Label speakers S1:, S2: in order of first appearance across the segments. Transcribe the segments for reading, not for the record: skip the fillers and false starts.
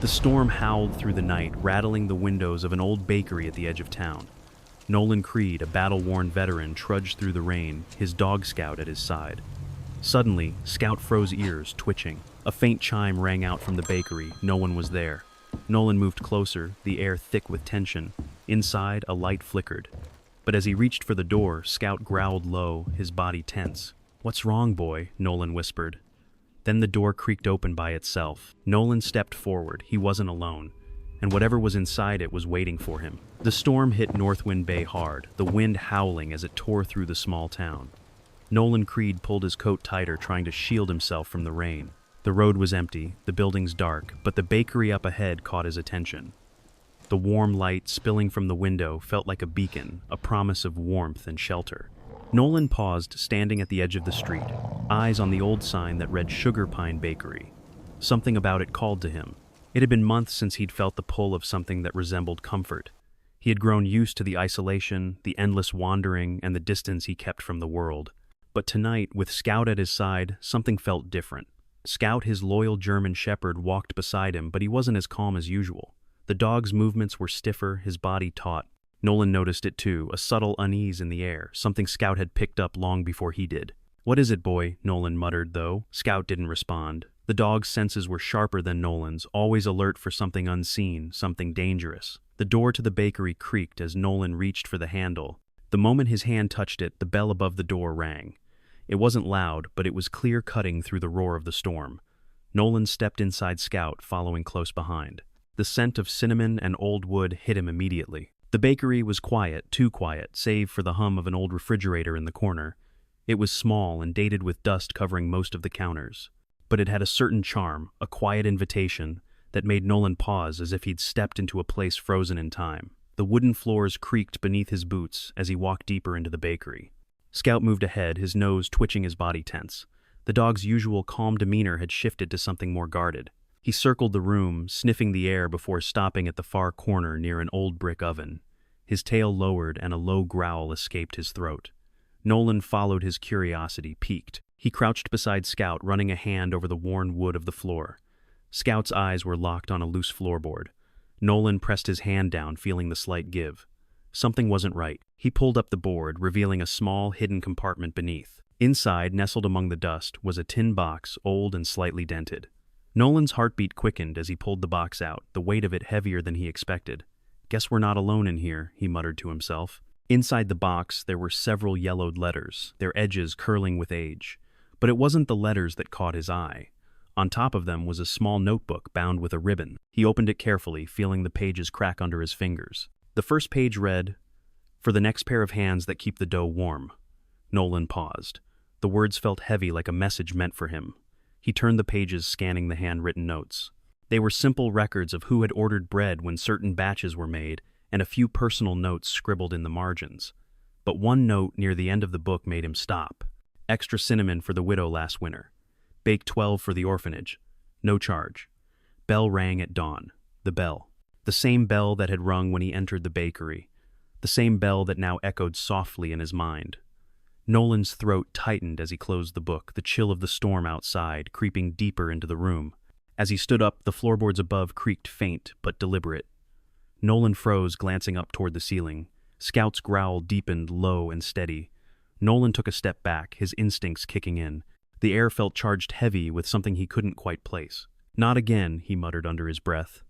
S1: The storm howled through the night, rattling the windows of an old bakery at the edge of town. Nolan Creed, a battle-worn veteran, trudged through the rain, his dog Scout at his side. Suddenly, Scout froze ears, twitching. A faint chime rang out from the bakery. No one was there. Nolan moved closer, the air thick with tension. Inside, a light flickered. But as he reached for the door, Scout growled low, his body tense. "What's wrong, boy?" Nolan whispered. Then the door creaked open by itself. Nolan stepped forward. He wasn't alone, and whatever was inside it was waiting for him. The storm hit Northwind Bay hard, the wind howling as it tore through the small town. Nolan Creed pulled his coat tighter, trying to shield himself from the rain. The road was empty, the buildings dark, but the bakery up ahead caught his attention. The warm light spilling from the window felt like a beacon, a promise of warmth and shelter. Nolan paused, standing at the edge of the street, eyes on the old sign that read Sugar Pine Bakery. Something about it called to him. It had been months since he'd felt the pull of something that resembled comfort. He had grown used to the isolation, the endless wandering, and the distance he kept from the world. But tonight, with Scout at his side, something felt different. Scout, his loyal German shepherd, walked beside him, but he wasn't as calm as usual. The dog's movements were stiffer, his body taut. Nolan noticed it too, a subtle unease in the air, something Scout had picked up long before he did. "What is it, boy?" Nolan muttered, though. Scout didn't respond. The dog's senses were sharper than Nolan's, always alert for something unseen, something dangerous. The door to the bakery creaked as Nolan reached for the handle. The moment his hand touched it, the bell above the door rang. It wasn't loud, but it was clear, cutting through the roar of the storm. Nolan stepped inside Scout, following close behind. The scent of cinnamon and old wood hit him immediately. The bakery was quiet, too quiet, save for the hum of an old refrigerator in the corner. It was small and dated with dust covering most of the counters. But it had a certain charm, a quiet invitation, that made Nolan pause as if he'd stepped into a place frozen in time. The wooden floors creaked beneath his boots as he walked deeper into the bakery. Scout moved ahead, his nose twitching, his body tense. The dog's usual calm demeanor had shifted to something more guarded. He circled the room, sniffing the air before stopping at the far corner near an old brick oven. His tail lowered and a low growl escaped his throat. Nolan followed his curiosity, piqued. He crouched beside Scout, running a hand over the worn wood of the floor. Scout's eyes were locked on a loose floorboard. Nolan pressed his hand down, feeling the slight give. Something wasn't right. He pulled up the board, revealing a small, hidden compartment beneath. Inside, nestled among the dust, was a tin box, old and slightly dented. Nolan's heartbeat quickened as he pulled the box out, the weight of it heavier than he expected. "Guess we're not alone in here," he muttered to himself. Inside the box, there were several yellowed letters, their edges curling with age. But it wasn't the letters that caught his eye. On top of them was a small notebook bound with a ribbon. He opened it carefully, feeling the pages crack under his fingers. The first page read, "For the next pair of hands that keep the dough warm." Nolan paused. The words felt heavy, like a message meant for him. He turned the pages, scanning the handwritten notes. They were simple records of who had ordered bread when certain batches were made, and a few personal notes scribbled in the margins. But one note near the end of the book made him stop. "Extra cinnamon for the widow last winter. Bake 12 for the orphanage. No charge." Bell rang at dawn. The bell. The same bell that had rung when he entered the bakery. The same bell that now echoed softly in his mind. Nolan's throat tightened as he closed the book, the chill of the storm outside creeping deeper into the room. As he stood up, the floorboards above creaked, faint but deliberate. Nolan froze, glancing up toward the ceiling. Scout's growl deepened, low and steady. Nolan took a step back, his instincts kicking in. The air felt charged heavy with something he couldn't quite place. "Not again," he muttered under his breath.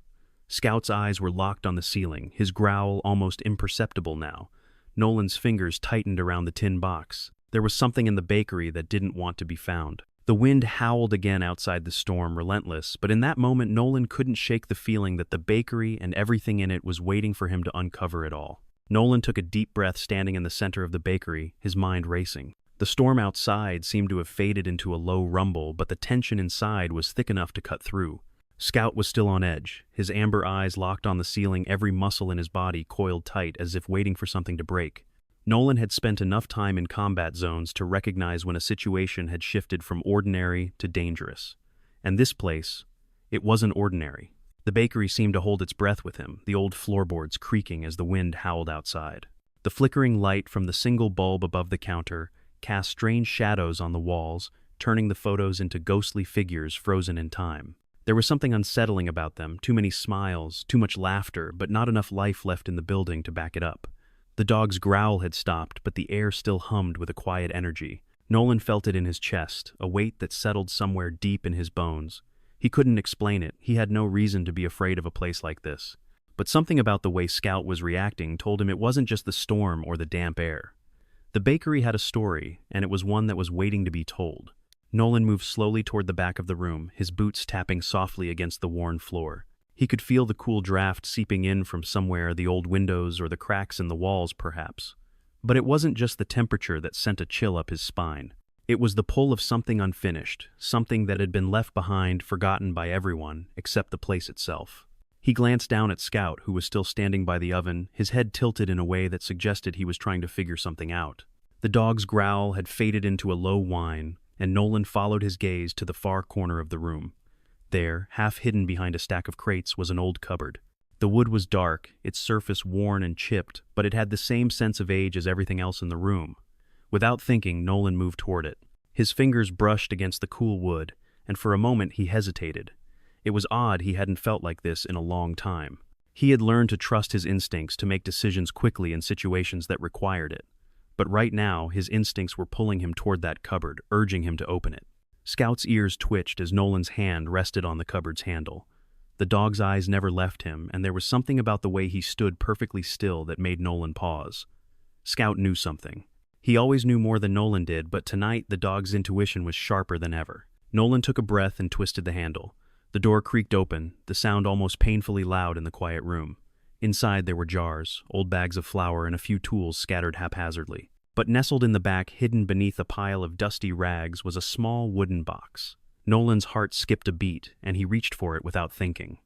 S1: Scout's eyes were locked on the ceiling, his growl almost imperceptible now. Nolan's fingers tightened around the tin box. There was something in the bakery that didn't want to be found. The wind howled again outside the storm, relentless, but in that moment Nolan couldn't shake the feeling that the bakery and everything in it was waiting for him to uncover it all. Nolan took a deep breath, standing in the center of the bakery, his mind racing. The storm outside seemed to have faded into a low rumble, but the tension inside was thick enough to cut through. Scout was still on edge, his amber eyes locked on the ceiling, every muscle in his body coiled tight as if waiting for something to break. Nolan had spent enough time in combat zones to recognize when a situation had shifted from ordinary to dangerous. And this place, it wasn't ordinary. The bakery seemed to hold its breath with him, the old floorboards creaking as the wind howled outside. The flickering light from the single bulb above the counter cast strange shadows on the walls, turning the photos into ghostly figures frozen in time. There was something unsettling about them, too many smiles, too much laughter, but not enough life left in the building to back it up. The dog's growl had stopped, but the air still hummed with a quiet energy. Nolan felt it in his chest, a weight that settled somewhere deep in his bones. He couldn't explain it, he had no reason to be afraid of a place like this. But something about the way Scout was reacting told him it wasn't just the storm or the damp air. The bakery had a story, and it was one that was waiting to be told. Nolan moved slowly toward the back of the room, his boots tapping softly against the worn floor. He could feel the cool draft seeping in from somewhere, the old windows or the cracks in the walls, perhaps. But it wasn't just the temperature that sent a chill up his spine. It was the pull of something unfinished, something that had been left behind, forgotten by everyone, except the place itself. He glanced down at Scout, who was still standing by the oven, his head tilted in a way that suggested he was trying to figure something out. The dog's growl had faded into a low whine, and Nolan followed his gaze to the far corner of the room. There, half hidden behind a stack of crates, was an old cupboard. The wood was dark, its surface worn and chipped, but it had the same sense of age as everything else in the room. Without thinking, Nolan moved toward it. His fingers brushed against the cool wood, and for a moment he hesitated. It was odd he hadn't felt like this in a long time. He had learned to trust his instincts to make decisions quickly in situations that required it. But right now, his instincts were pulling him toward that cupboard, urging him to open it. Scout's ears twitched as Nolan's hand rested on the cupboard's handle. The dog's eyes never left him, and there was something about the way he stood perfectly still that made Nolan pause. Scout knew something. He always knew more than Nolan did, but tonight the dog's intuition was sharper than ever. Nolan took a breath and twisted the handle. The door creaked open, the sound almost painfully loud in the quiet room. Inside there were jars, old bags of flour, and a few tools scattered haphazardly. But nestled in the back, hidden beneath a pile of dusty rags, was a small wooden box. Nolan's heart skipped a beat, and he reached for it without thinking.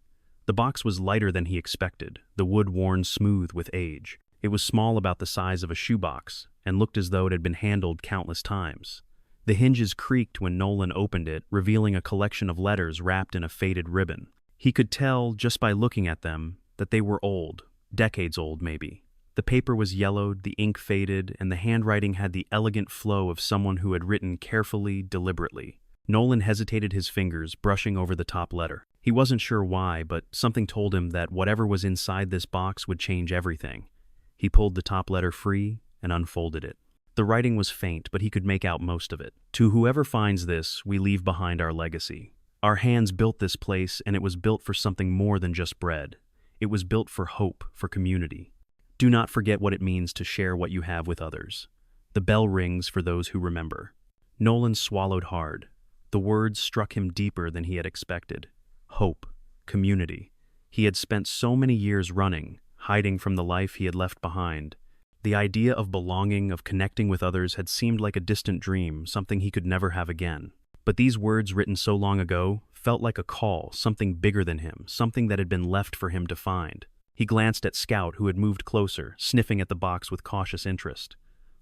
S1: The box was lighter than he expected, the wood worn smooth with age. It was small, about the size of a shoebox, and looked as though it had been handled countless times. The hinges creaked when Nolan opened it, revealing a collection of letters wrapped in a faded ribbon. He could tell, just by looking at them, that they were old, decades old maybe. The paper was yellowed, the ink faded, and the handwriting had the elegant flow of someone who had written carefully, deliberately. Nolan hesitated, his fingers brushing over the top letter. He wasn't sure why, but something told him that whatever was inside this box would change everything. He pulled the top letter free and unfolded it. The writing was faint, but he could make out most of it. To whoever finds this, we leave behind our legacy. Our hands built this place, and it was built for something more than just bread. It was built for hope, for community. Do not forget what it means to share what you have with others. The bell rings for those who remember. Nolan swallowed hard. The words struck him deeper than he had expected. Hope, community. He had spent so many years running, hiding from the life he had left behind. The idea of belonging, of connecting with others, had seemed like a distant dream, something he could never have again. But these words, written so long ago, felt like a call, something bigger than him, something that had been left for him to find. He glanced at Scout, who had moved closer, sniffing at the box with cautious interest.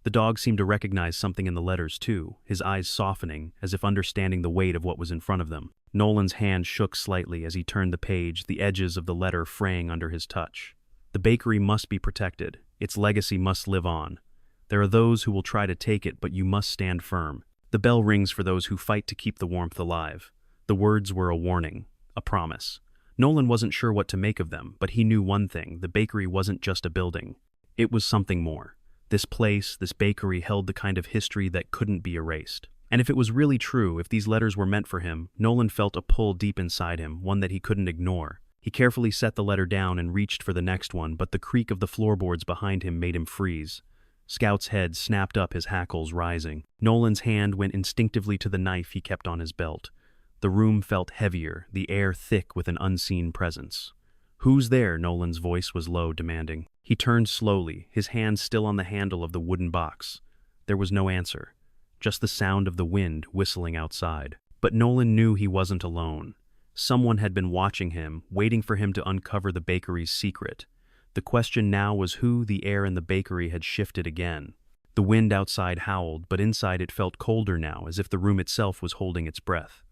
S1: The dog seemed to recognize something in the letters, too, his eyes softening, as if understanding the weight of what was in front of them. Nolan's hand shook slightly as he turned the page, the edges of the letter fraying under his touch. The bakery must be protected. Its legacy must live on. There are those who will try to take it, but you must stand firm. The bell rings for those who fight to keep the warmth alive. The words were a warning, a promise. Nolan wasn't sure what to make of them, but he knew one thing: the bakery wasn't just a building. It was something more. This place, this bakery, held the kind of history that couldn't be erased. And if it was really true, if these letters were meant for him, Nolan felt a pull deep inside him, one that he couldn't ignore. He carefully set the letter down and reached for the next one, but the creak of the floorboards behind him made him freeze. Scout's head snapped up, his hackles rising. Nolan's hand went instinctively to the knife he kept on his belt. The room felt heavier, the air thick with an unseen presence. "Who's there?" Nolan's voice was low, demanding. He turned slowly, his hand still on the handle of the wooden box. There was no answer, just the sound of the wind whistling outside. But Nolan knew he wasn't alone. Someone had been watching him, waiting for him to uncover the bakery's secret. The question now was who. The air in the bakery had shifted again. The wind outside howled, but inside it felt colder now, as if the room itself was holding its breath.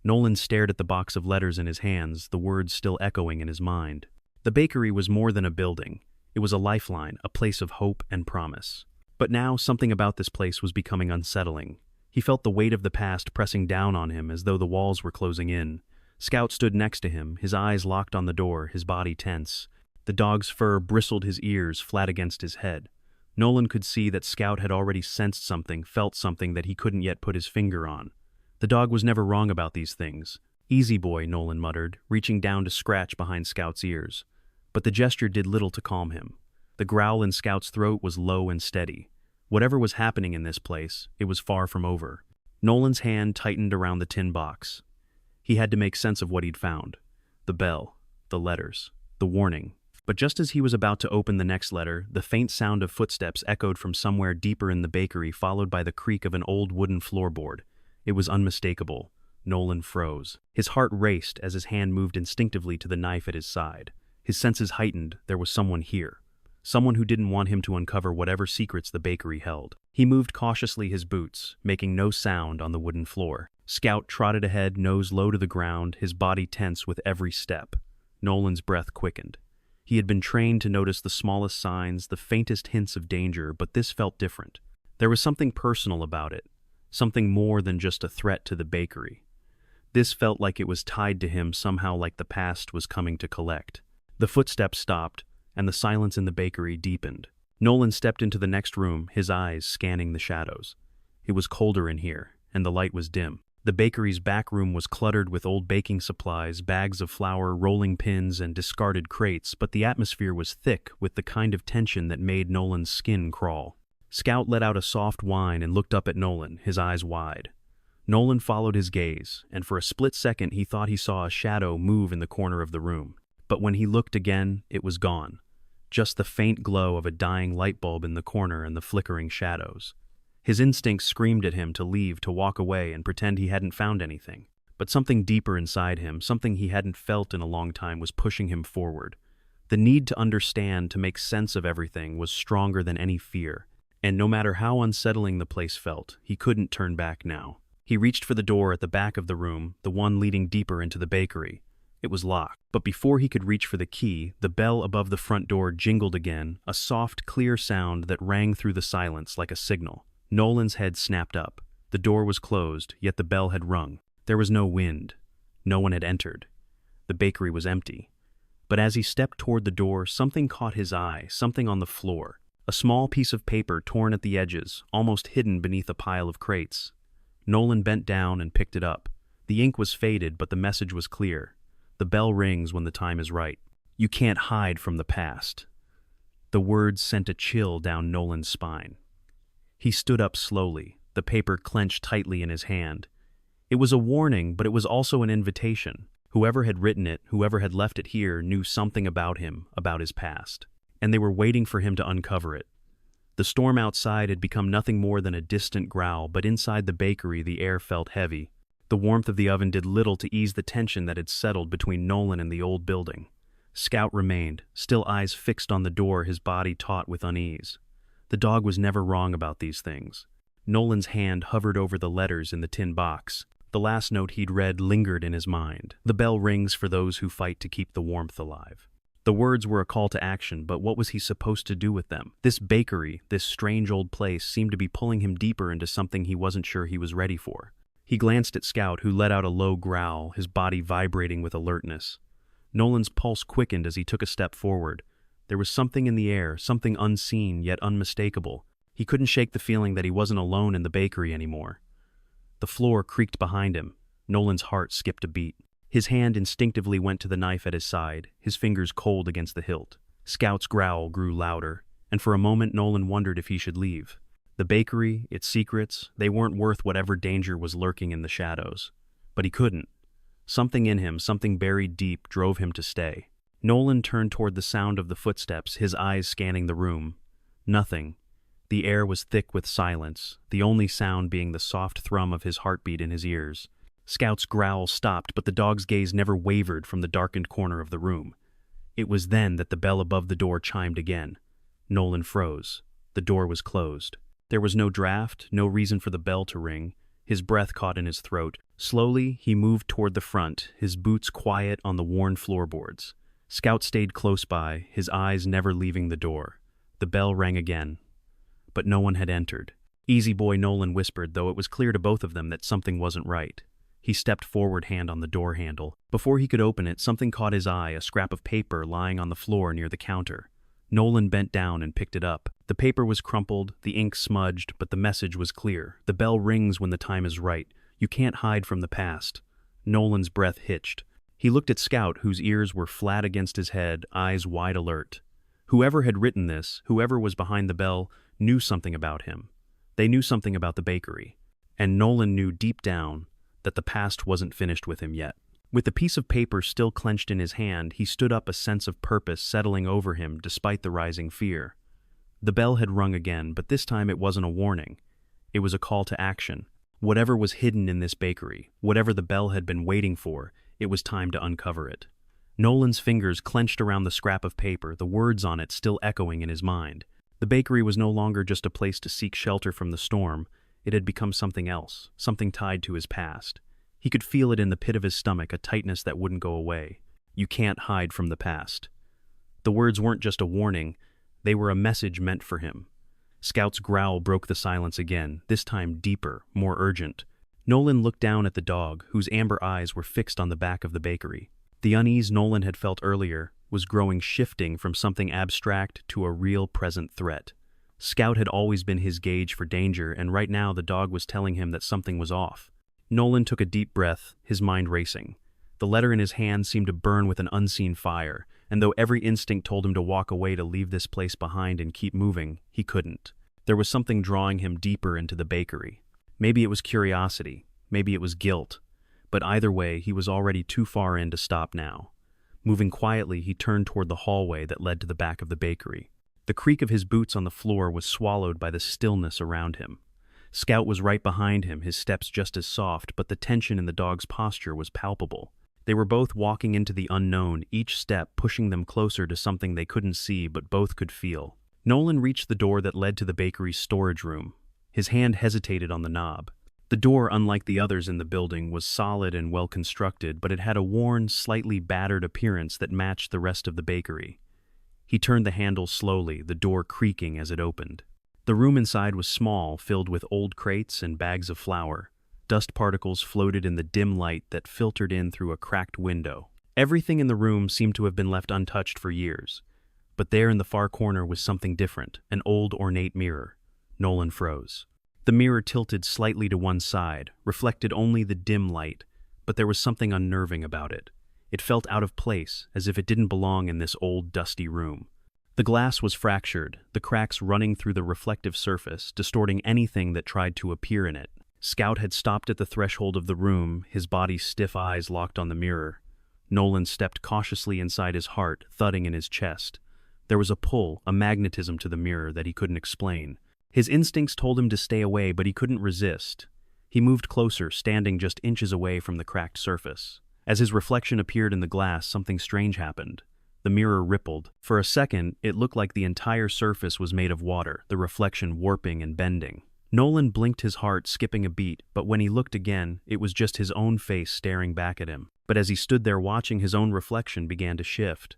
S1: Nolan stared at the box of letters in his hands, the words still echoing in his mind. The bakery was more than a building. It was a lifeline, a place of hope and promise. But now something about this place was becoming unsettling. He felt the weight of the past pressing down on him as though the walls were closing in. Scout stood next to him, his eyes locked on the door, his body tense. The dog's fur bristled his ears flat against his head. Nolan could see that Scout had already sensed something, felt something that he couldn't yet put his finger on. The dog was never wrong about these things. "Easy boy," Nolan muttered, reaching down to scratch behind Scout's ears. But the gesture did little to calm him. The growl in Scout's throat was low and steady. Whatever was happening in this place, it was far from over. Nolan's hand tightened around the tin box. He had to make sense of what he'd found. The bell, the letters, the warning. But just as he was about to open the next letter, the faint sound of footsteps echoed from somewhere deeper in the bakery, followed by the creak of an old wooden floorboard. It was unmistakable. Nolan froze. His heart raced as his hand moved instinctively to the knife at his side. His senses heightened. There was someone here. Someone who didn't want him to uncover whatever secrets the bakery held. He moved cautiously his boots, making no sound on the wooden floor. Scout trotted ahead, nose low to the ground, his body tense with every step. Nolan's breath quickened. He had been trained to notice the smallest signs, the faintest hints of danger, but this felt different. There was something personal about it, something more than just a threat to the bakery. This felt like it was tied to him somehow, like the past was coming to collect. The footsteps stopped, and the silence in the bakery deepened. Nolan stepped into the next room, his eyes scanning the shadows. It was colder in here, and the light was dim. The bakery's back room was cluttered with old baking supplies, bags of flour, rolling pins, and discarded crates, but the atmosphere was thick with the kind of tension that made Nolan's skin crawl. Scout let out a soft whine and looked up at Nolan, his eyes wide. Nolan followed his gaze, and for a split second he thought he saw a shadow move in the corner of the room. But when he looked again, it was gone. Just the faint glow of a dying light bulb in the corner and the flickering shadows. His instincts screamed at him to leave, to walk away and pretend he hadn't found anything. But something deeper inside him, something he hadn't felt in a long time, was pushing him forward. The need to understand, to make sense of everything, was stronger than any fear. And no matter how unsettling the place felt, he couldn't turn back now. He reached for the door at the back of the room, the one leading deeper into the bakery. It was locked, but before he could reach for the key, the bell above the front door jingled again, a soft, clear sound that rang through the silence like a signal. Nolan's head snapped up. The door was closed, yet the bell had rung. There was no wind. No one had entered. The bakery was empty. But as he stepped toward the door, something caught his eye, something on the floor. A small piece of paper torn at the edges, almost hidden beneath a pile of crates. Nolan bent down and picked it up. The ink was faded, but the message was clear. The bell rings when the time is right. You can't hide from the past. The words sent a chill down Nolan's spine. He stood up slowly, the paper clenched tightly in his hand. It was a warning, but it was also an invitation. Whoever had written it, whoever had left it here, knew something about him, about his past. And they were waiting for him to uncover it. The storm outside had become nothing more than a distant growl, but inside the bakery the air felt heavy. The warmth of the oven did little to ease the tension that had settled between Nolan and the old building. Scout remained, still eyes fixed on the door, his body taut with unease. The dog was never wrong about these things. Nolan's hand hovered over the letters in the tin box. The last note he'd read lingered in his mind. The bell rings for those who fight to keep the warmth alive. The words were a call to action, but what was he supposed to do with them? This bakery, this strange old place, seemed to be pulling him deeper into something he wasn't sure he was ready for. He glanced at Scout, who let out a low growl, his body vibrating with alertness. Nolan's pulse quickened as he took a step forward. There was something in the air, something unseen yet unmistakable. He couldn't shake the feeling that he wasn't alone in the bakery anymore. The floor creaked behind him. Nolan's heart skipped a beat. His hand instinctively went to the knife at his side, his fingers cold against the hilt. Scout's growl grew louder, and for a moment Nolan wondered if he should leave. The bakery, its secrets, they weren't worth whatever danger was lurking in the shadows. But he couldn't. Something in him, something buried deep, drove him to stay. Nolan turned toward the sound of the footsteps, his eyes scanning the room. Nothing. The air was thick with silence, the only sound being the soft thrum of his heartbeat in his ears. Scout's growl stopped, but the dog's gaze never wavered from the darkened corner of the room. It was then that the bell above the door chimed again. Nolan froze. The door was closed. There was no draft, no reason for the bell to ring. His breath caught in his throat. Slowly, he moved toward the front, his boots quiet on the worn floorboards. Scout stayed close by, his eyes never leaving the door. The bell rang again. But no one had entered. "Easy boy," Nolan whispered, though it was clear to both of them that something wasn't right. He stepped forward, hand on the door handle. Before he could open it, something caught his eye, a scrap of paper lying on the floor near the counter. Nolan bent down and picked it up. The paper was crumpled, the ink smudged, but the message was clear. The bell rings when the time is right. You can't hide from the past. Nolan's breath hitched. He looked at Scout, whose ears were flat against his head, eyes wide alert. Whoever had written this, whoever was behind the bell, knew something about him. They knew something about the bakery. And Nolan knew deep down that the past wasn't finished with him yet. With the piece of paper still clenched in his hand, he stood up, a sense of purpose settling over him despite the rising fear. The bell had rung again, but this time it wasn't a warning. It was a call to action. Whatever was hidden in this bakery, whatever the bell had been waiting for, it was time to uncover it. Nolan's fingers clenched around the scrap of paper, the words on it still echoing in his mind. The bakery was no longer just a place to seek shelter from the storm. It had become something else, something tied to his past. He could feel it in the pit of his stomach, a tightness that wouldn't go away. You can't hide from the past. The words weren't just a warning, they were a message meant for him. Scout's growl broke the silence again, this time deeper, more urgent. Nolan looked down at the dog, whose amber eyes were fixed on the back of the bakery. The unease Nolan had felt earlier was growing, shifting from something abstract to a real present threat. Scout had always been his gauge for danger, and right now the dog was telling him that something was off. Nolan took a deep breath, his mind racing. The letter in his hand seemed to burn with an unseen fire, and though every instinct told him to walk away, to leave this place behind and keep moving, he couldn't. There was something drawing him deeper into the bakery. Maybe it was curiosity, maybe it was guilt, but either way, he was already too far in to stop now. Moving quietly, he turned toward the hallway that led to the back of the bakery. The creak of his boots on the floor was swallowed by the stillness around him. Scout was right behind him, his steps just as soft, but the tension in the dog's posture was palpable. They were both walking into the unknown, each step pushing them closer to something they couldn't see but both could feel. Nolan reached the door that led to the bakery's storage room. His hand hesitated on the knob. The door, unlike the others in the building, was solid and well constructed, but it had a worn, slightly battered appearance that matched the rest of the bakery. He turned the handle slowly, the door creaking as it opened. The room inside was small, filled with old crates and bags of flour. Dust particles floated in the dim light that filtered in through a cracked window. Everything in the room seemed to have been left untouched for years. But there in the far corner was something different, an old ornate mirror. Nolan froze. The mirror tilted slightly to one side, reflected only the dim light, but there was something unnerving about it. It felt out of place, as if it didn't belong in this old, dusty room. The glass was fractured, the cracks running through the reflective surface, distorting anything that tried to appear in it. Scout had stopped at the threshold of the room, his body's stiff eyes locked on the mirror. Nolan stepped cautiously inside, his heart thudding in his chest. There was a pull, a magnetism to the mirror that he couldn't explain. His instincts told him to stay away, but he couldn't resist. He moved closer, standing just inches away from the cracked surface. As his reflection appeared in the glass, something strange happened. The mirror rippled. For a second, it looked like the entire surface was made of water, the reflection warping and bending. Nolan blinked, his heart skipping a beat, but when he looked again, it was just his own face staring back at him. But as he stood there watching, his own reflection began to shift.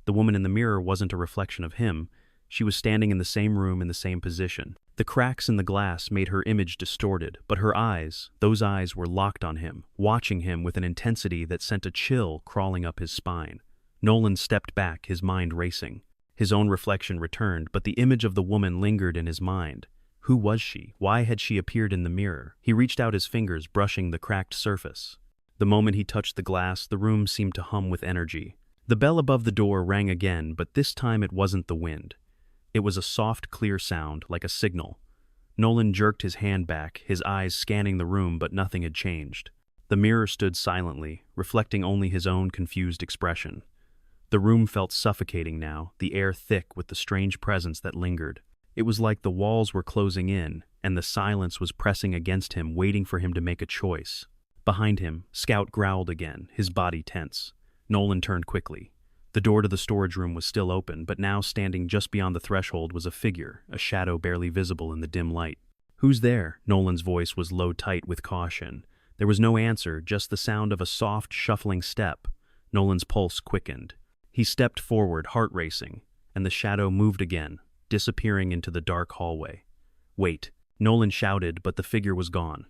S1: The woman in the mirror wasn't a reflection of him. She was standing in the same room in the same position. The cracks in the glass made her image distorted, but her eyes, those eyes were locked on him, watching him with an intensity that sent a chill crawling up his spine. Nolan stepped back, his mind racing. His own reflection returned, but the image of the woman lingered in his mind. Who was she? Why had she appeared in the mirror? He reached out his fingers, brushing the cracked surface. The moment he touched the glass, the room seemed to hum with energy. The bell above the door rang again, but this time it wasn't the wind. It was a soft, clear sound, like a signal. Nolan jerked his hand back, his eyes scanning the room, but nothing had changed. The mirror stood silently, reflecting only his own confused expression. The room felt suffocating now, the air thick with the strange presence that lingered. It was like the walls were closing in, and the silence was pressing against him, waiting for him to make a choice. Behind him, Scout growled again, his body tense. Nolan turned quickly. The door to the storage room was still open, but now standing just beyond the threshold was a figure, a shadow barely visible in the dim light. "Who's there?" Nolan's voice was low, tight with caution. There was no answer, just the sound of a soft, shuffling step. Nolan's pulse quickened. He stepped forward, heart racing, and the shadow moved again, disappearing into the dark hallway. "Wait!" Nolan shouted, but the figure was gone.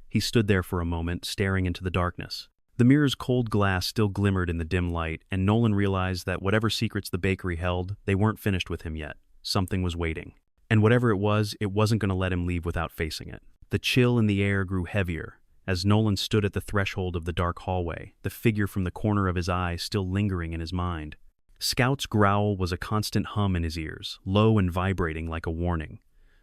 S1: He stood there for a moment, staring into the darkness. The mirror's cold glass still glimmered in the dim light, and Nolan realized that whatever secrets the bakery held, they weren't finished with him yet. Something was waiting. And whatever it wasn't going to let him leave without facing it. The chill in the air grew heavier. As Nolan stood at the threshold of the dark hallway, the figure from the corner of his eye still lingering in his mind. Scout's growl was a constant hum in his ears, low and vibrating like a warning.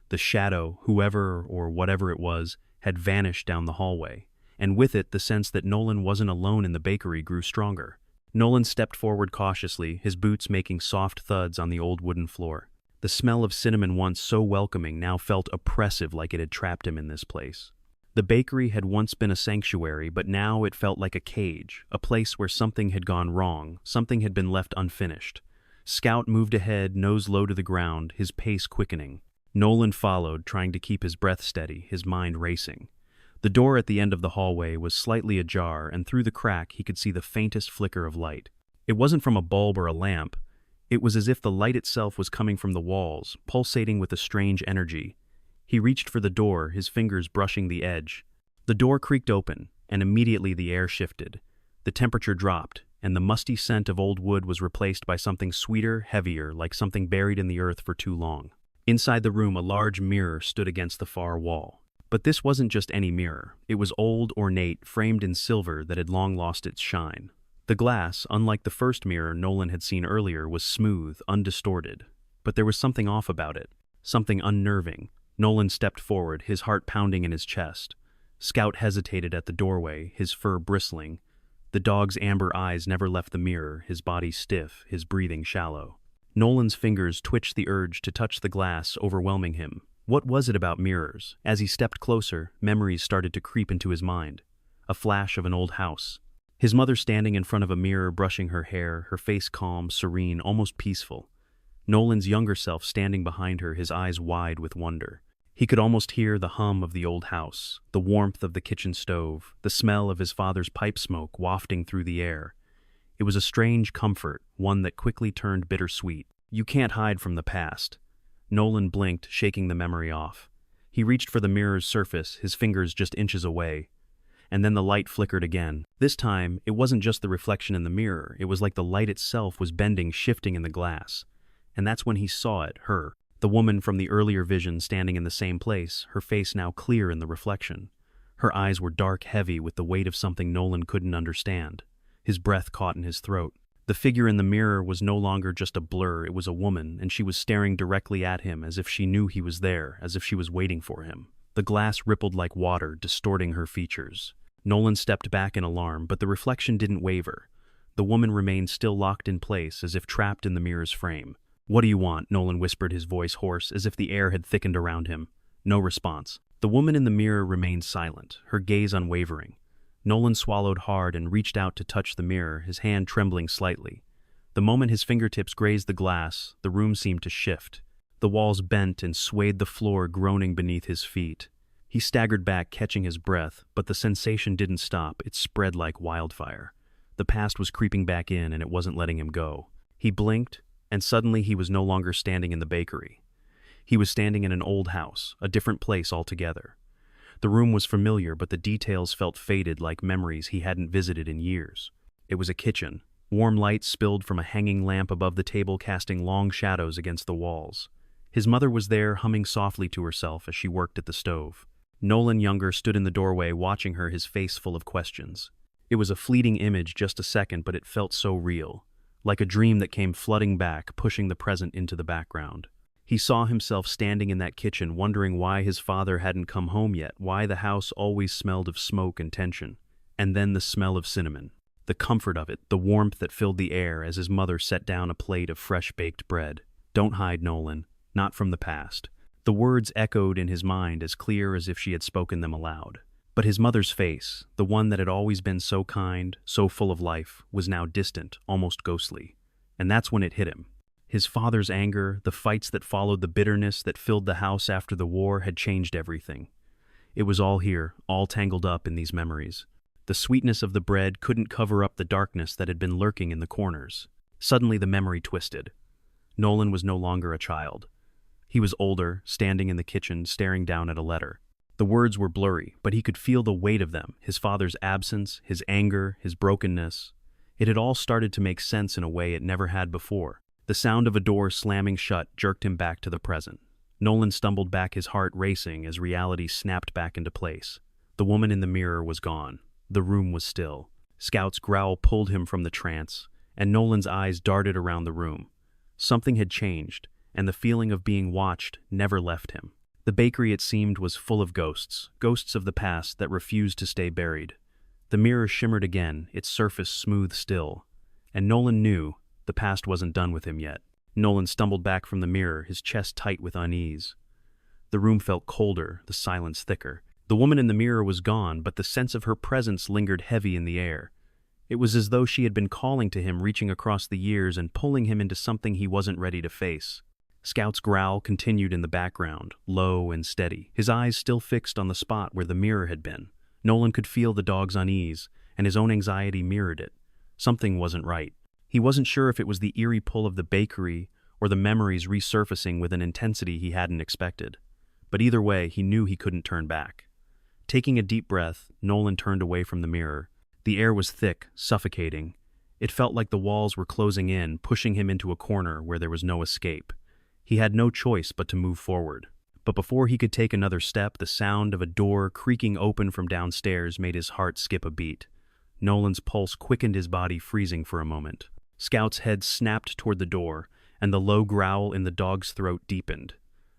S1: The shadow, whoever or whatever it was, had vanished down the hallway, and with it the sense that Nolan wasn't alone in the bakery grew stronger. Nolan stepped forward cautiously, his boots making soft thuds on the old wooden floor. The smell of cinnamon, once so welcoming, now felt oppressive, like it had trapped him in this place. The bakery had once been a sanctuary, but now it felt like a cage, a place where something had gone wrong, something had been left unfinished. Scout moved ahead, nose low to the ground, his pace quickening. Nolan followed, trying to keep his breath steady, his mind racing. The door at the end of the hallway was slightly ajar, and through the crack he could see the faintest flicker of light. It wasn't from a bulb or a lamp. It was as if the light itself was coming from the walls, pulsating with a strange energy. He reached for the door, his fingers brushing the edge. The door creaked open, and immediately the air shifted. The temperature dropped, and the musty scent of old wood was replaced by something sweeter, heavier, like something buried in the earth for too long. Inside the room, a large mirror stood against the far wall. But this wasn't just any mirror. It was old, ornate, framed in silver that had long lost its shine. The glass, unlike the first mirror Nolan had seen earlier, was smooth, undistorted. But there was something off about it, something unnerving. Nolan stepped forward, his heart pounding in his chest. Scout hesitated at the doorway, his fur bristling. The dog's amber eyes never left the mirror, his body stiff, his breathing shallow. Nolan's fingers twitched the urge to touch the glass, overwhelming him. What was it about mirrors? As he stepped closer, memories started to creep into his mind. A flash of an old house. His mother standing in front of a mirror, brushing her hair, her face calm, serene, almost peaceful. Nolan's younger self standing behind her, his eyes wide with wonder. He could almost hear the hum of the old house, the warmth of the kitchen stove, the smell of his father's pipe smoke wafting through the air. It was a strange comfort, one that quickly turned bittersweet. You can't hide from the past. Nolan blinked, shaking the memory off. He reached for the mirror's surface, his fingers just inches away. And then the light flickered again. This time, it wasn't just the reflection in the mirror, it was like the light itself was bending, shifting in the glass. And that's when he saw it, her, the woman from the earlier vision standing in the same place, her face now clear in the reflection. Her eyes were dark, heavy with the weight of something Nolan couldn't understand. His breath caught in his throat. The figure in the mirror was no longer just a blur, it was a woman, and she was staring directly at him as if she knew he was there, as if she was waiting for him. The glass rippled like water, distorting her features. Nolan stepped back in alarm, but the reflection didn't waver. The woman remained still locked in place, as if trapped in the mirror's frame. "What do you want?" Nolan whispered, his voice hoarse, as if the air had thickened around him. No response. The woman in the mirror remained silent, her gaze unwavering. Nolan swallowed hard and reached out to touch the mirror, his hand trembling slightly. The moment his fingertips grazed the glass, the room seemed to shift. The walls bent and swayed, the floor groaning beneath his feet. He staggered back, catching his breath, but the sensation didn't stop. It spread like wildfire. The past was creeping back in, and it wasn't letting him go. He blinked, and suddenly he was no longer standing in the bakery. He was standing in an old house, a different place altogether. The room was familiar, but the details felt faded, like memories he hadn't visited in years. It was a kitchen. Warm light spilled from a hanging lamp above the table, casting long shadows against the walls. His mother was there, humming softly to herself as she worked at the stove. Nolan Younger stood in the doorway, watching her, his face full of questions. It was a fleeting image, just a second, but it felt so real. Like a dream that came flooding back, pushing the present into the background. He saw himself standing in that kitchen, wondering why his father hadn't come home yet, why the house always smelled of smoke and tension. And then the smell of cinnamon. The comfort of it, the warmth that filled the air as his mother set down a plate of fresh-baked bread. "Don't hide, Nolan. Not from the past." The words echoed in his mind as clear as if she had spoken them aloud. But his mother's face, the one that had always been so kind, so full of life, was now distant, almost ghostly. And that's when it hit him. His father's anger, the fights that followed, the bitterness that filled the house after the war had changed everything. It was all here, all tangled up in these memories. The sweetness of the bread couldn't cover up the darkness that had been lurking in the corners. Suddenly the memory twisted. Nolan was no longer a child. He was older, standing in the kitchen, staring down at a letter. The The words were blurry, but he could feel the weight of them, his father's absence, his anger, his brokenness. It had all started to make sense in a way it never had before. The sound of a door slamming shut jerked him back to the present. Nolan stumbled back, his heart racing as reality snapped back into place. The woman in the mirror was gone. The room was still. Scout's growl pulled him from the trance, and Nolan's eyes darted around the room. Something had changed, and the feeling of being watched never left him. The bakery, it seemed, was full of ghosts, ghosts of the past that refused to stay buried. The mirror shimmered again, its surface smooth still, and Nolan knew the past wasn't done with him yet. Nolan stumbled back from the mirror, his chest tight with unease. The room felt colder, the silence thicker. The woman in the mirror was gone, but the sense of her presence lingered heavy in the air. It was as though she had been calling to him, reaching across the years and pulling him into something he wasn't ready to face. Scout's growl continued in the background, low and steady, his eyes still fixed on the spot where the mirror had been. Nolan could feel the dog's unease, and his own anxiety mirrored it. Something wasn't right. He wasn't sure if it was the eerie pull of the bakery or the memories resurfacing with an intensity he hadn't expected. But either way, he knew he couldn't turn back. Taking a deep breath, Nolan turned away from the mirror. The air was thick, suffocating. It felt like the walls were closing in, pushing him into a corner where there was no escape. He had no choice but to move forward. But before he could take another step, the sound of a door creaking open from downstairs made his heart skip a beat. Nolan's pulse quickened, his body freezing for a moment. Scout's head snapped toward the door, and the low growl in the dog's throat deepened.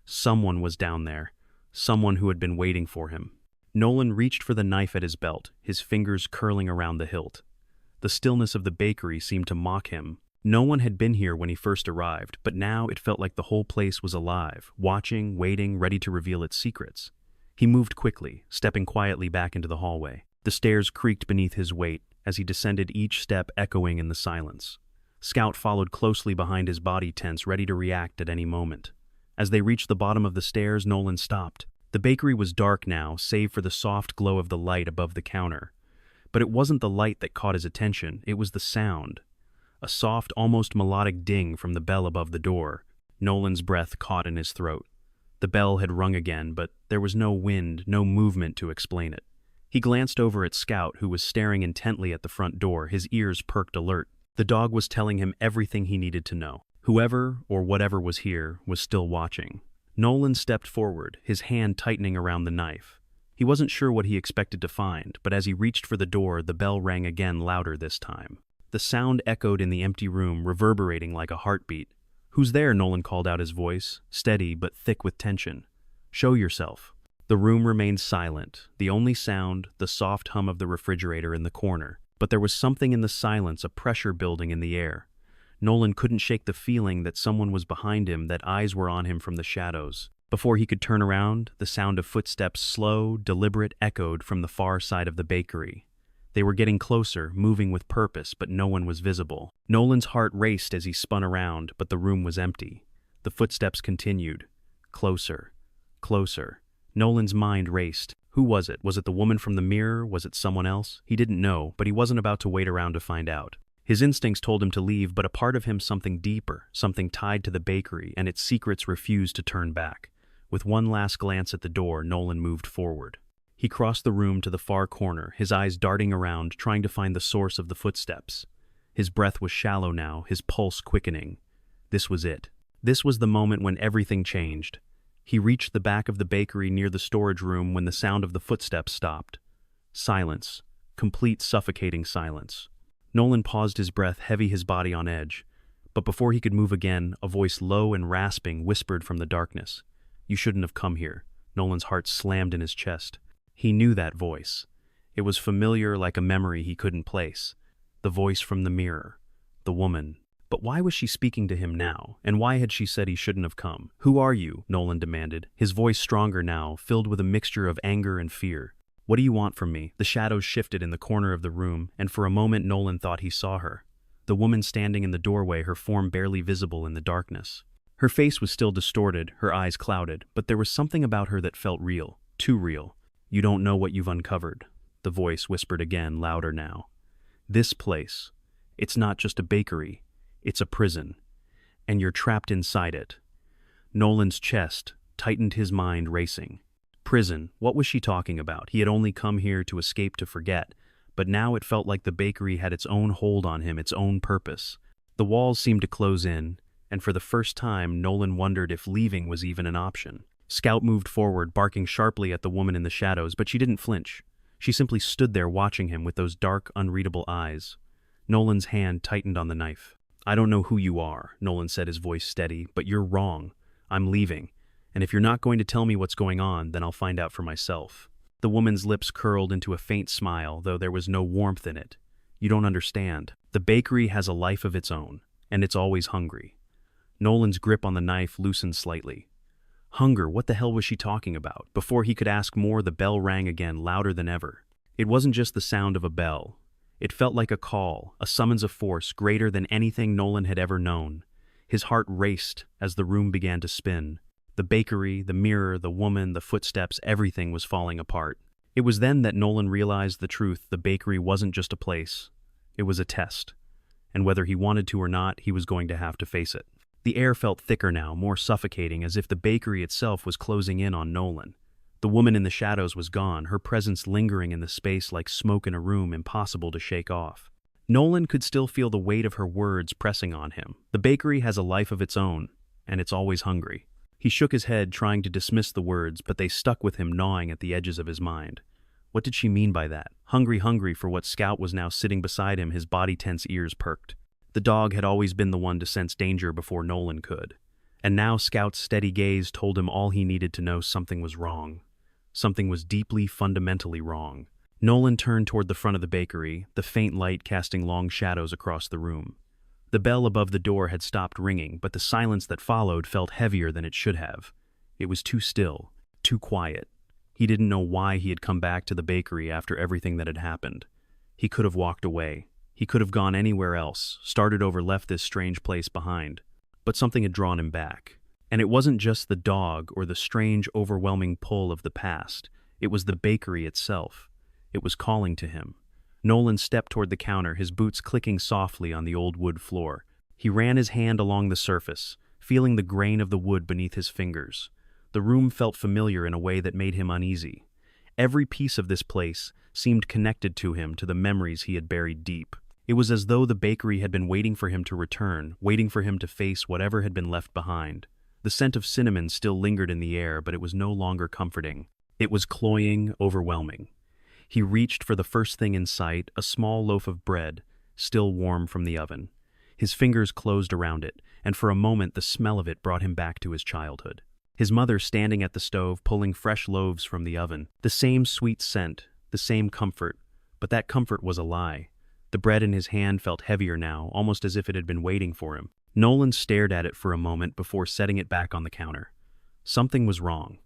S1: Someone was down there. Someone who had been waiting for him. Nolan reached for the knife at his belt, his fingers curling around the hilt. The stillness of the bakery seemed to mock him. No one had been here when he first arrived, but now it felt like the whole place was alive, watching, waiting, ready to reveal its secrets. He moved quickly, stepping quietly back into the hallway. The stairs creaked beneath his weight as he descended, each step echoing in the silence. Scout followed closely behind, his body tense, ready to react at any moment. As they reached the bottom of the stairs, Nolan stopped. The bakery was dark now, save for the soft glow of the light above the counter. But it wasn't the light that caught his attention, it was the sound. A soft, almost melodic ding from the bell above the door. Nolan's breath caught in his throat. The bell had rung again, but there was no wind, no movement to explain it. He glanced over at Scout, who was staring intently at the front door, his ears perked alert. The dog was telling him everything he needed to know. Whoever or whatever was here was still watching. Nolan stepped forward, his hand tightening around the knife. He wasn't sure what he expected to find, but as he reached for the door, the bell rang again, louder this time. The sound echoed in the empty room, reverberating like a heartbeat. "Who's there?" Nolan called out, his voice steady but thick with tension. "Show yourself." The room remained silent, the only sound, the soft hum of the refrigerator in the corner. But there was something in the silence, a pressure building in the air. Nolan couldn't shake the feeling that someone was behind him, that eyes were on him from the shadows. Before he could turn around, the sound of footsteps, slow, deliberate, echoed from the far side of the bakery. They were getting closer, moving with purpose, but no one was visible. Nolan's heart raced as he spun around, but the room was empty. The footsteps continued. Closer. Closer. Nolan's mind raced. Who was it? Was it the woman from the mirror? Was it someone else? He didn't know, but he wasn't about to wait around to find out. His instincts told him to leave, but a part of him, something deeper, something tied to the bakery, and its secrets refused to turn back. With one last glance at the door, Nolan moved forward. He crossed the room to the far corner, his eyes darting around, trying to find the source of the footsteps. His breath was shallow now, his pulse quickening. This was it. This was the moment when everything changed. He reached the back of the bakery near the storage room when the sound of the footsteps stopped. Silence. Complete suffocating silence. Nolan paused, his breath heavy, his body on edge. But before he could move again, a voice low and rasping whispered from the darkness. "You shouldn't have come here." Nolan's heart slammed in his chest. He knew that voice. It was familiar, like a memory he couldn't place. The voice from the mirror. The woman. But why was she speaking to him now? And why had she said he shouldn't have come? "Who are you?" Nolan demanded, his voice stronger now, filled with a mixture of anger and fear. "What do you want from me?" The shadows shifted in the corner of the room, and for a moment Nolan thought he saw her. The woman standing in the doorway, her form barely visible in the darkness. Her face was still distorted, her eyes clouded, but there was something about her that felt real. Too real. "You don't know what you've uncovered," the voice whispered again, louder now. "This place, it's not just a bakery, it's a prison, and you're trapped inside it." Nolan's chest tightened, his mind racing. Prison, what was she talking about? He had only come here to escape to forget, but now it felt like the bakery had its own hold on him, its own purpose. The walls seemed to close in, and for the first time Nolan wondered if leaving was even an option. Scout moved forward, barking sharply at the woman in the shadows, but she didn't flinch. She simply stood there watching him with those dark, unreadable eyes. Nolan's hand tightened on the knife. "I don't know who you are," Nolan said, his voice steady, "but you're wrong. I'm leaving. And if you're not going to tell me what's going on, then I'll find out for myself." The woman's lips curled into a faint smile, though there was no warmth in it. "You don't understand. The bakery has a life of its own, and it's always hungry." Nolan's grip on the knife loosened slightly. Hunger, what the hell was she talking about? Before he could ask more, the bell rang again, louder than ever. It wasn't just the sound of a bell. It felt like a call, a summons of force greater than anything Nolan had ever known. His heart raced as the room began to spin. The bakery, the mirror, the woman, the footsteps, everything was falling apart. It was then that Nolan realized the truth. The bakery wasn't just a place. It was a test. And whether he wanted to or not, he was going to have to face it. The air felt thicker now, more suffocating, as if the bakery itself was closing in on Nolan. The woman in the shadows was gone, her presence lingering in the space like smoke in a room impossible to shake off. Nolan could still feel the weight of her words pressing on him. The bakery has a life of its own, and it's always hungry. He shook his head, trying to dismiss the words, but they stuck with him, gnawing at the edges of his mind. What did she mean by that? Hungry for what Scout was now sitting beside him, his body tense, ears perked. The dog had always been the one to sense danger before Nolan could. And now Scout's steady gaze told him all he needed to know: something was wrong. Something was deeply, fundamentally wrong. Nolan turned toward the front of the bakery, the faint light casting long shadows across the room. The bell above the door had stopped ringing, but the silence that followed felt heavier than it should have. It was too still, too quiet. He didn't know why he had come back to the bakery after everything that had happened. He could have walked away. He could have gone anywhere else, started over, left this strange place behind. But something had drawn him back. And it wasn't just the dog or the strange, overwhelming pull of the past. It was the bakery itself. It was calling to him. Nolan stepped toward the counter, his boots clicking softly on the old wood floor. He ran his hand along the surface, feeling the grain of the wood beneath his fingers. The room felt familiar in a way that made him uneasy. Every piece of this place seemed connected to him, to the memories he had buried deep. It was as though the bakery had been waiting for him to return, waiting for him to face whatever had been left behind. The scent of cinnamon still lingered in the air, but it was no longer comforting. It was cloying, overwhelming. He reached for the first thing in sight, a small loaf of bread, still warm from the oven. His fingers closed around it, and for a moment the smell of it brought him back to his childhood. His mother standing at the stove, pulling fresh loaves from the oven. The same sweet scent, the same comfort, but that comfort was a lie. The bread in his hand felt heavier now, almost as if it had been waiting for him. Nolan stared at it for a moment before setting it back on the counter. Something was wrong.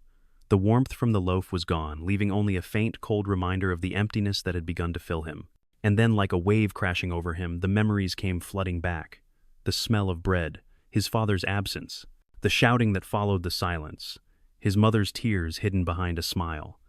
S1: The warmth from the loaf was gone, leaving only a faint, cold reminder of the emptiness that had begun to fill him. And then, like a wave crashing over him, the memories came flooding back. The smell of bread, his father's absence, the shouting that followed the silence, his mother's tears hidden behind a smile,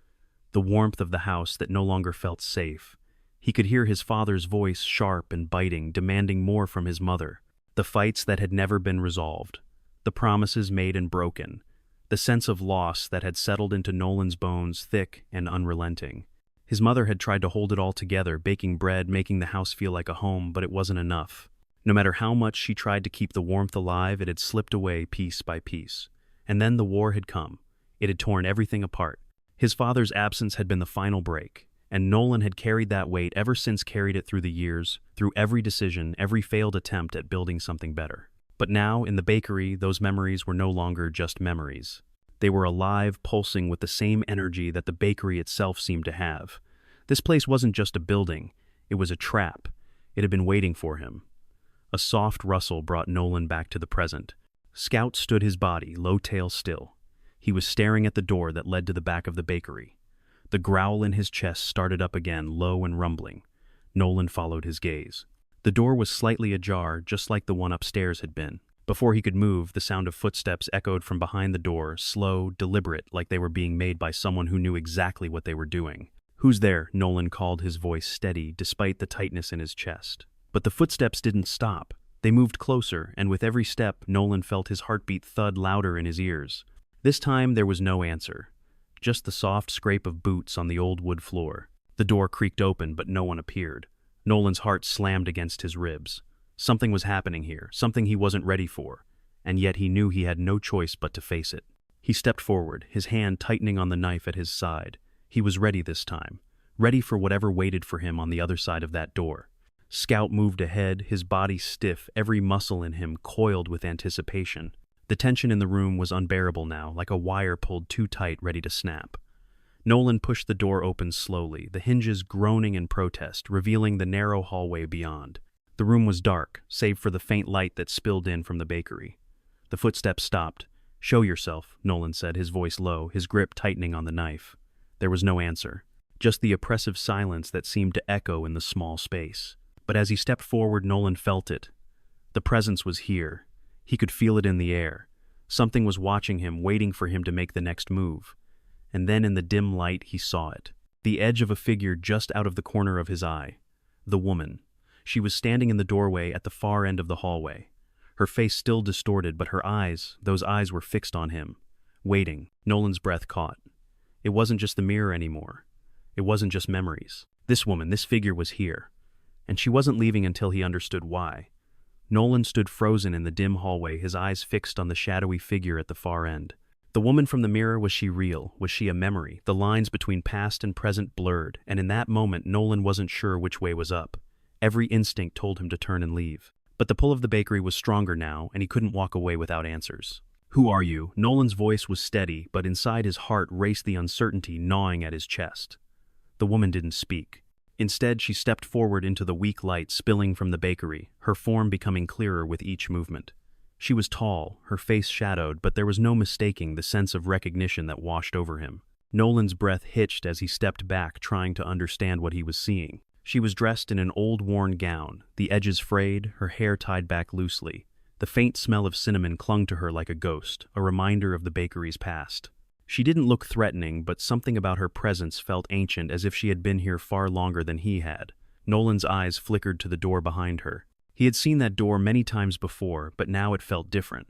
S1: the warmth of the house that no longer felt safe. He could hear his father's voice, sharp and biting, demanding more from his mother. The fights that had never been resolved, the promises made and broken, the sense of loss that had settled into Nolan's bones, thick and unrelenting. His mother had tried to hold it all together, baking bread, making the house feel like a home, but it wasn't enough. No matter how much she tried to keep the warmth alive, it had slipped away piece by piece. And then the war had come. It had torn everything apart. His father's absence had been the final break. And Nolan had carried that weight ever since, carried it through the years, through every decision, every failed attempt at building something better. But now, in the bakery, those memories were no longer just memories. They were alive, pulsing with the same energy that the bakery itself seemed to have. This place wasn't just a building, it was a trap. It had been waiting for him. A soft rustle brought Nolan back to the present. Scout stood his body, low tail still. He was staring at the door that led to the back of the bakery. The growl in his chest started up again, low and rumbling. Nolan followed his gaze. The door was slightly ajar, just like the one upstairs had been. Before he could move, the sound of footsteps echoed from behind the door, slow, deliberate, like they were being made by someone who knew exactly what they were doing. "Who's there?" Nolan called, his voice steady, despite the tightness in his chest. But the footsteps didn't stop. They moved closer, and with every step, Nolan felt his heartbeat thud louder in his ears. This time, there was no answer. just the soft scrape of boots on the old wood floor. The door creaked open, but no one appeared. Nolan's heart slammed against his ribs. Something was happening here, something he wasn't ready for, and yet he knew he had no choice but to face it. He stepped forward, his hand tightening on the knife at his side. He was ready this time, ready for whatever waited for him on the other side of that door. Scout moved ahead, his body stiff, every muscle in him coiled with anticipation. The tension in the room was unbearable now, like a wire pulled too tight, ready to snap. Nolan pushed the door open slowly, the hinges groaning in protest, revealing the narrow hallway beyond. The room was dark, save for the faint light that spilled in from the bakery. The footsteps stopped. "Show yourself," Nolan said, his voice low, his grip tightening on the knife. There was no answer, just the oppressive silence that seemed to echo in the small space. But as he stepped forward, Nolan felt it. The presence was here. He could feel it in the air. Something was watching him, waiting for him to make the next move. And then in the dim light, he saw it. The edge of a figure just out of the corner of his eye. The woman. She was standing in the doorway at the far end of the hallway. Her face still distorted, but her eyes, those eyes were fixed on him. Waiting. Nolan's breath caught. It wasn't just the mirror anymore. It wasn't just memories. This woman, this figure was here. And she wasn't leaving until he understood why. Nolan stood frozen in the dim hallway, his eyes fixed on the shadowy figure at the far end. The woman from the mirror, was she real? Was she a memory? The lines between past and present blurred, and in that moment Nolan wasn't sure which way was up. Every instinct told him to turn and leave. But the pull of the bakery was stronger now, and he couldn't walk away without answers. "Who are you?" Nolan's voice was steady, but inside his heart raced the uncertainty gnawing at his chest. The woman didn't speak. Instead, she stepped forward into the weak light spilling from the bakery, her form becoming clearer with each movement. She was tall, her face shadowed, but there was no mistaking the sense of recognition that washed over him. Nolan's breath hitched as he stepped back, trying to understand what he was seeing. She was dressed in an old worn gown, the edges frayed, her hair tied back loosely. The faint smell of cinnamon clung to her like a ghost, a reminder of the bakery's past. She didn't look threatening, but something about her presence felt ancient, as if she had been here far longer than he had. Nolan's eyes flickered to the door behind her. He had seen that door many times before, but now it felt different.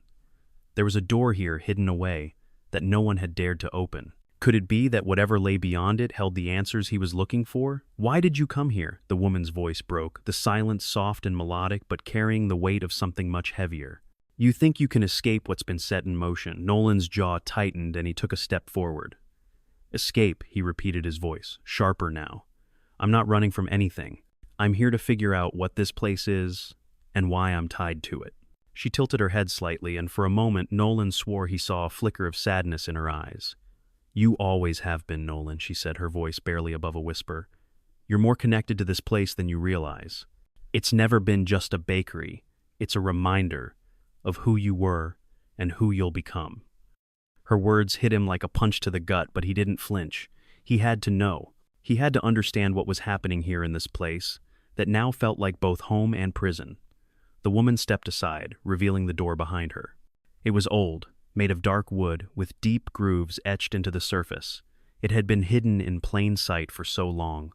S1: There was a door here hidden away, that no one had dared to open. Could it be that whatever lay beyond it held the answers he was looking for? "Why did you come here?" The woman's voice broke, the silence soft and melodic, but carrying the weight of something much heavier. "You think you can escape what's been set in motion." Nolan's jaw tightened and he took a step forward. "Escape," he repeated, his voice, sharper now. "I'm not running from anything. I'm here to figure out what this place is and why I'm tied to it." She tilted her head slightly, and for a moment Nolan swore he saw a flicker of sadness in her eyes. "You always have been, Nolan," she said, her voice barely above a whisper. "You're more connected to this place than you realize. It's never been just a bakery. It's a reminder of who you were and who you'll become." Her words hit him like a punch to the gut, but he didn't flinch. He had to know. He had to understand what was happening here in this place, that now felt like both home and prison. The woman stepped aside, revealing the door behind her. It was old, made of dark wood, with deep grooves etched into the surface. It had been hidden in plain sight for so long.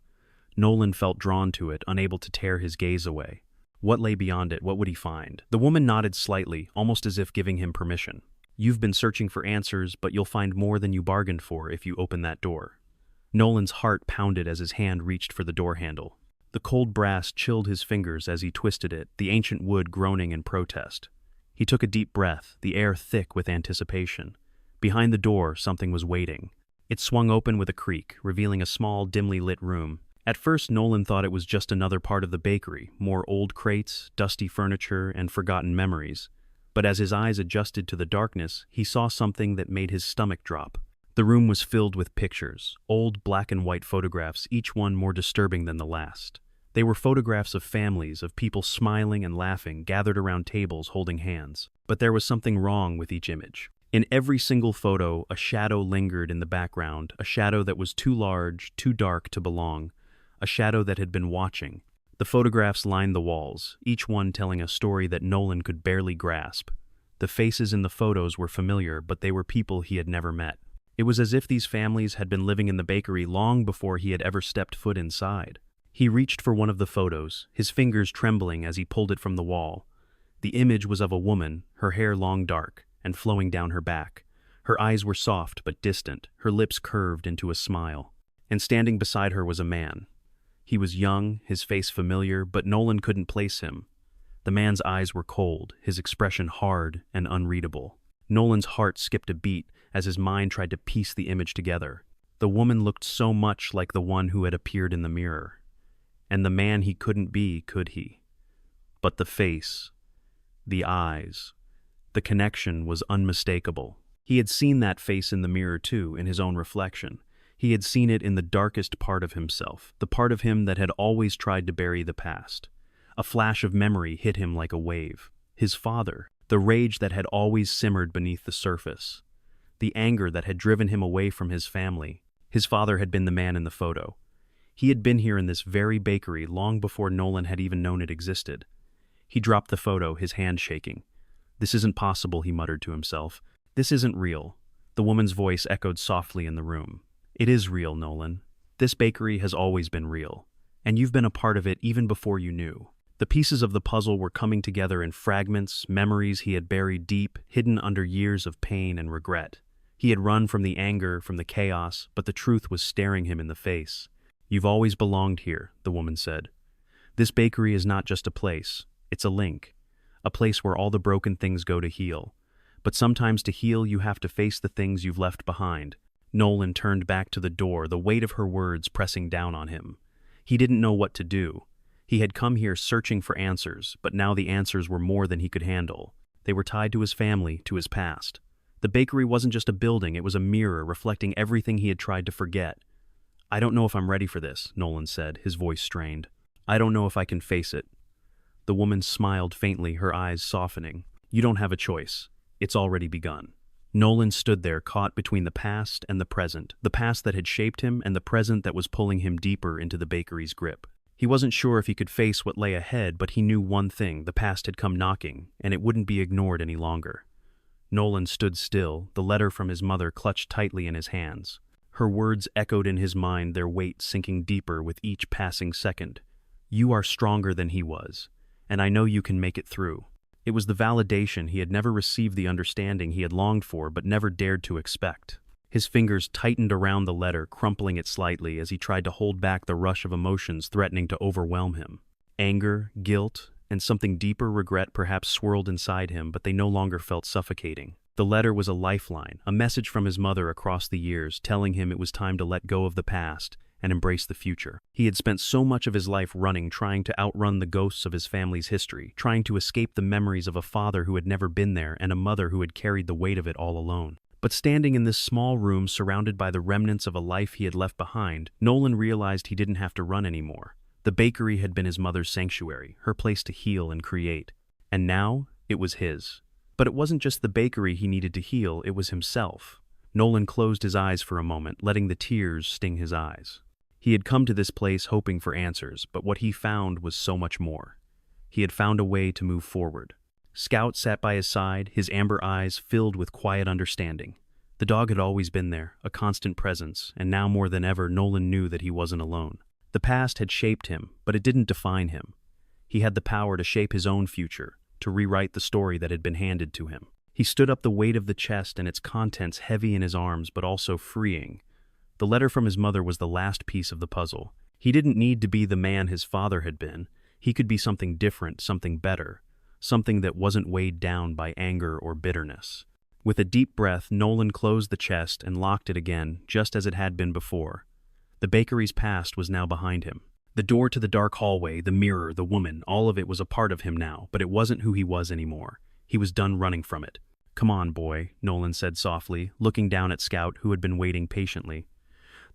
S1: Nolan felt drawn to it, unable to tear his gaze away. What lay beyond it? What would he find? The woman nodded slightly, almost as if giving him permission. "You've been searching for answers, but you'll find more than you bargained for if you open that door." Nolan's heart pounded as his hand reached for the door handle. The cold brass chilled his fingers as he twisted it, the ancient wood groaning in protest. He took a deep breath, the air thick with anticipation. Behind the door, something was waiting. It swung open with a creak, revealing a small, dimly lit room. At first, Nolan thought it was just another part of the bakery, more old crates, dusty furniture, and forgotten memories. But as his eyes adjusted to the darkness, he saw something that made his stomach drop. The room was filled with pictures, old black and white photographs, each one more disturbing than the last. They were photographs of families, of people smiling and laughing, gathered around tables holding hands. But there was something wrong with each image. In every single photo, a shadow lingered in the background, a shadow that was too large, too dark to belong, a shadow that had been watching. The photographs lined the walls, each one telling a story that Nolan could barely grasp. The faces in the photos were familiar, but they were people he had never met. It was as if these families had been living in the bakery long before he had ever stepped foot inside. He reached for one of the photos, his fingers trembling as he pulled it from the wall. The image was of a woman, her hair long dark and flowing down her back. Her eyes were soft but distant, her lips curved into a smile. And standing beside her was a man. He was young, his face familiar, but Nolan couldn't place him. The man's eyes were cold, his expression hard and unreadable. Nolan's heart skipped a beat as his mind tried to piece the image together. The woman looked so much like the one who had appeared in the mirror. And the man he couldn't be, could he? But the face, the eyes, the connection was unmistakable. He had seen that face in the mirror too, in his own reflection. He had seen it in the darkest part of himself, the part of him that had always tried to bury the past. A flash of memory hit him like a wave. His father, the rage that had always simmered beneath the surface. The anger that had driven him away from his family. His father had been the man in the photo. He had been here in this very bakery long before Nolan had even known it existed. He dropped the photo, his hand shaking. "This isn't possible," he muttered to himself. "This isn't real." The woman's voice echoed softly in the room. "It is real, Nolan. This bakery has always been real, and you've been a part of it even before you knew." The pieces of the puzzle were coming together in fragments, memories he had buried deep, hidden under years of pain and regret. He had run from the anger, from the chaos, but the truth was staring him in the face. "You've always belonged here," the woman said. "This bakery is not just a place, it's a link. A place where all the broken things go to heal. But sometimes to heal you have to face the things you've left behind." Nolan turned back to the door, the weight of her words pressing down on him. He didn't know what to do. He had come here searching for answers, but now the answers were more than he could handle. They were tied to his family, to his past. The bakery wasn't just a building, it was a mirror reflecting everything he had tried to forget. "I don't know if I'm ready for this," Nolan said, his voice strained. "I don't know if I can face it." The woman smiled faintly, her eyes softening. "You don't have a choice. It's already begun." Nolan stood there, caught between the past and the past that had shaped him and the present that was pulling him deeper into the bakery's grip. He wasn't sure if he could face what lay ahead, but he knew one thing: the past had come knocking, and it wouldn't be ignored any longer. Nolan stood still, the letter from his mother clutched tightly in his hands. Her words echoed in his mind, their weight sinking deeper with each passing second. "You are stronger than he was, and I know you can make it through." It was the validation. He had never received the understanding he had longed for but never dared to expect. His fingers tightened around the letter, crumpling it slightly as he tried to hold back the rush of emotions threatening to overwhelm him. Anger, guilt, and something deeper, regret, perhaps swirled inside him, but they no longer felt suffocating. The letter was a lifeline, a message from his mother across the years, telling him it was time to let go of the past and embrace the future. He had spent so much of his life running, trying to outrun the ghosts of his family's history, trying to escape the memories of a father who had never been there and a mother who had carried the weight of it all alone. But standing in this small room surrounded by the remnants of a life he had left behind, Nolan realized he didn't have to run anymore. The bakery had been his mother's sanctuary, her place to heal and create. And now, it was his. But it wasn't just the bakery he needed to heal, it was himself. Nolan closed his eyes for a moment, letting the tears sting his eyes. He had come to this place hoping for answers, but what he found was so much more. He had found a way to move forward. Scout sat by his side, his amber eyes filled with quiet understanding. The dog had always been there, a constant presence, and now more than ever Nolan knew that he wasn't alone. The past had shaped him, but it didn't define him. He had the power to shape his own future, to rewrite the story that had been handed to him. He stood up, the weight of the chest and its contents heavy in his arms but also freeing. The letter from his mother was the last piece of the puzzle. He didn't need to be the man his father had been. He could be something different, something better. Something that wasn't weighed down by anger or bitterness. With a deep breath, Nolan closed the chest and locked it again, just as it had been before. The bakery's past was now behind him. The door to the dark hallway, the mirror, the woman, all of it was a part of him now, but it wasn't who he was anymore. He was done running from it. "Come on, boy," Nolan said softly, looking down at Scout, who had been waiting patiently.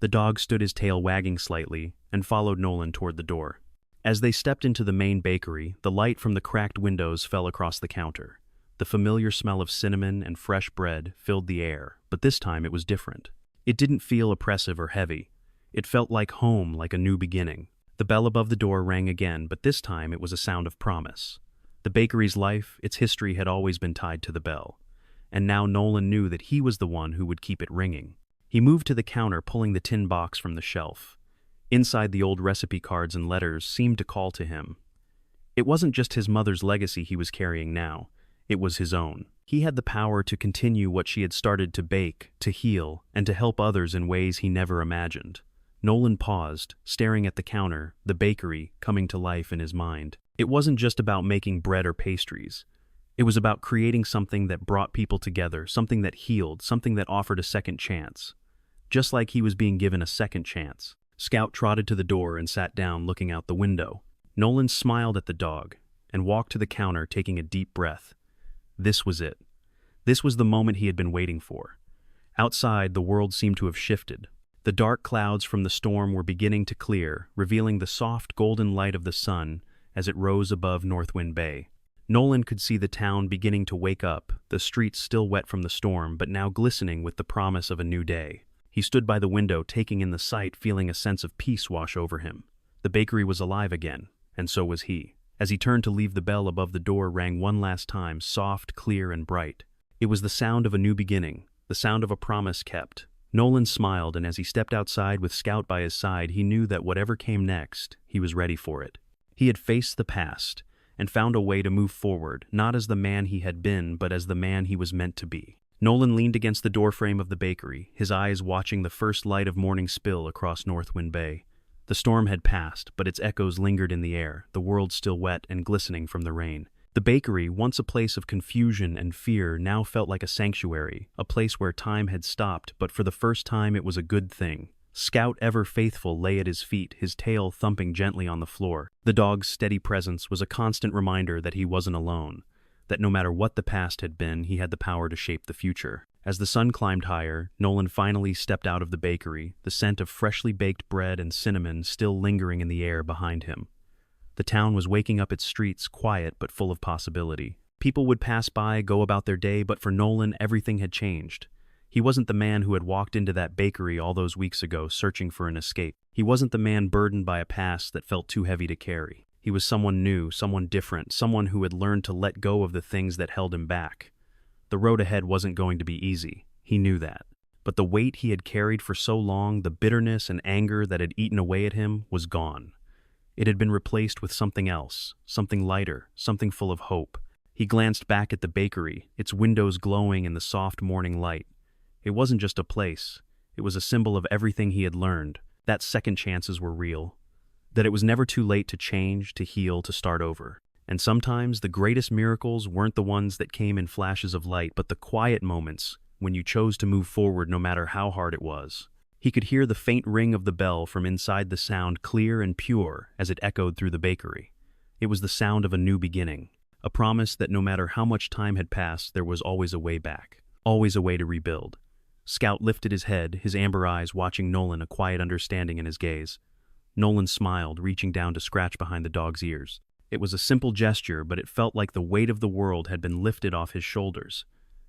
S1: The dog stood, his tail wagging slightly, and followed Nolan toward the door. As they stepped into the main bakery, the light from the cracked windows fell across the counter. The familiar smell of cinnamon and fresh bread filled the air, but this time it was different. It didn't feel oppressive or heavy. It felt like home, like a new beginning. The bell above the door rang again, but this time it was a sound of promise. The bakery's life, its history had always been tied to the bell. And now Nolan knew that he was the one who would keep it ringing. He moved to the counter, pulling the tin box from the shelf. Inside, the old recipe cards and letters seemed to call to him. It wasn't just his mother's legacy he was carrying now. It was his own. He had the power to continue what she had started, to bake, to heal, and to help others in ways he never imagined. Nolan paused, staring at the counter, the bakery coming to life in his mind. It wasn't just about making bread or pastries. It was about creating something that brought people together, something that healed, something that offered a second chance. Just like he was being given a second chance. Scout trotted to the door and sat down, looking out the window. Nolan smiled at the dog and walked to the counter, taking a deep breath. This was it. This was the moment he had been waiting for. Outside, the world seemed to have shifted. The dark clouds from the storm were beginning to clear, revealing the soft golden light of the sun as it rose above Northwind Bay. Nolan could see the town beginning to wake up, the streets still wet from the storm, but now glistening with the promise of a new day. He stood by the window, taking in the sight, feeling a sense of peace wash over him. The bakery was alive again, and so was he. As he turned to leave, the bell above the door rang one last time, soft, clear, and bright. It was the sound of a new beginning, the sound of a promise kept. Nolan smiled, and as he stepped outside with Scout by his side, he knew that whatever came next, he was ready for it. He had faced the past and found a way to move forward, not as the man he had been, but as the man he was meant to be. Nolan leaned against the doorframe of the bakery, his eyes watching the first light of morning spill across Northwind Bay. The storm had passed, but its echoes lingered in the air, the world still wet and glistening from the rain. The bakery, once a place of confusion and fear, now felt like a sanctuary, a place where time had stopped, but for the first time it was a good thing. Scout, ever faithful, lay at his feet, his tail thumping gently on the floor. The dog's steady presence was a constant reminder that he wasn't alone, that no matter what the past had been, he had the power to shape the future. As the sun climbed higher, Nolan finally stepped out of the bakery, the scent of freshly baked bread and cinnamon still lingering in the air behind him. The town was waking up, its streets quiet but full of possibility. People would pass by, go about their day, but for Nolan, everything had changed. He wasn't the man who had walked into that bakery all those weeks ago searching for an escape. He wasn't the man burdened by a past that felt too heavy to carry. He was someone new, someone different, someone who had learned to let go of the things that held him back. The road ahead wasn't going to be easy. He knew that. But the weight he had carried for so long, the bitterness and anger that had eaten away at him, was gone. It had been replaced with something else, something lighter, something full of hope. He glanced back at the bakery, its windows glowing in the soft morning light. It wasn't just a place. It was a symbol of everything he had learned, that second chances were real, that it was never too late to change, to heal, to start over. And sometimes the greatest miracles weren't the ones that came in flashes of light, but the quiet moments when you chose to move forward no matter how hard it was. He could hear the faint ring of the bell from inside, the sound clear and pure as it echoed through the bakery. It was the sound of a new beginning, a promise that no matter how much time had passed, there was always a way back, always a way to rebuild. Scout lifted his head, his amber eyes watching Nolan, a quiet understanding in his gaze. Nolan smiled, reaching down to scratch behind the dog's ears. It was a simple gesture, but it felt like the weight of the world had been lifted off his shoulders.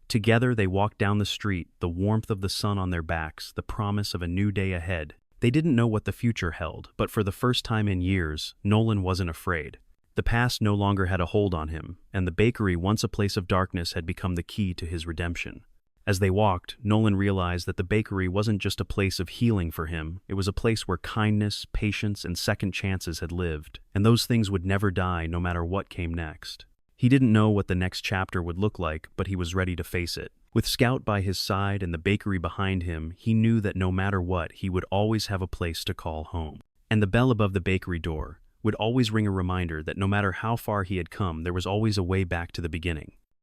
S1: Together they walked down the street, the warmth of the sun on their backs, the promise of a new day ahead. They didn't know what the future held, but for the first time in years, Nolan wasn't afraid. The past no longer had a hold on him, and the bakery, once a place of darkness, had become the key to his redemption. As they walked, Nolan realized that the bakery wasn't just a place of healing for him, it was a place where kindness, patience, and second chances had lived, and those things would never die no matter what came next. He didn't know what the next chapter would look like, but he was ready to face it. With Scout by his side and the bakery behind him, he knew that no matter what, he would always have a place to call home. And the bell above the bakery door would always ring a reminder that no matter how far he had come, there was always a way back to the beginning.